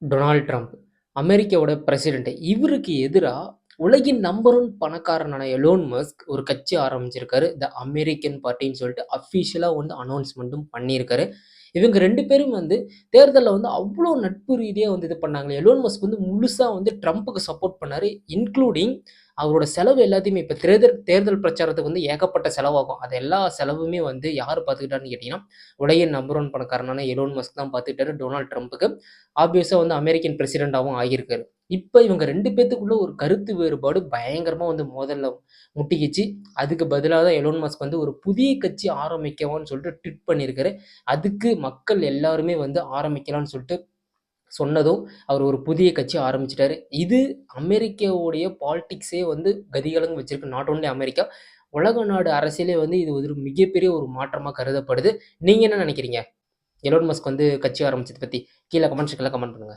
Donald Trump. அமெரிக்காவோட president. இவருக்கு எதிரா உலகின் நம்பர் 1 பணக்காரனான எலோன் மஸ்க் ஒரு கட்சி ஆரம்பிச்சிருக்காரு. த அமெரிக்கன் பார்ட்டின்னு சொல்லிட்டு அஃபிஷியலா வந்து அனௌன்ஸ்மென்ட்டும் பண்ணியிருக்காரு. இவங்க 2 பேரும் வந்து தேர்தல்ல வந்து அவ்ளோ நட்பு ரீதியா வந்து இது பண்ணாங்க. எலோன் மஸ்க் வந்து முழுசா வந்து ட்ரம்புக்கு சப்போர்ட் பண்ணாரு. இன்க்ளூடிங் அவரோட செலவு எல்லாத்தையுமே இப்ப தேர்தல் பிரச்சாரத்துக்கு வந்து ஏகப்பட்ட செலவாகும். அது எல்லா செலவுமே வந்து யார் பார்த்துக்கிட்டாருன்னு கேட்டீங்கன்னா, உலகின் நம்பர் 1 பணக்காரனான எலோன் மஸ்க் தான் பார்த்துக்கிட்டாரு டொனால்ட் ட்ரம்புக்கு. ஆப்வியஸா வந்து அமெரிக்கன் பிரசிடென்ட்டாவும் ஆகியிருக்காரு. இப்ப இவங்க 2 பேத்துக்குள்ள ஒரு கருத்து வேறுபாடு பயங்கரமா வந்து மோதல்ல முட்டிக்கிச்சு. அதுக்கு பதிலா தான் எலோன் மஸ்க் வந்து ஒரு புதிய கட்சி ஆரம்பிக்கவான்னு சொல்லிட்டு ட்வீட் பண்ணியிருக்காரு. அதுக்கு மக்கள் எல்லாருமே வந்து ஆரம்பிக்கலான்னு சொல்லிட்டு சொன்னதும், அவர் ஒரு புதிய கட்சி ஆரம்பிச்சுட்டாரு. இது அமெரிக்காவுடைய பாலிடிக்ஸே வந்து கதிகலங்க வச்சிருக்கு. Not only America. உலக நாடு அரசியலே வந்து இது ஒரு மிகப்பெரிய ஒரு மாற்றமா கருதப்படுது. நீங்க என்ன நினைக்கிறீங்க? எலோன் மஸ்க் வந்து கட்சி ஆரம்பிச்சத பத்தி? கீழ கமெண்ட் செக்ஷன்ல கமெண்ட் பண்ணுங்க.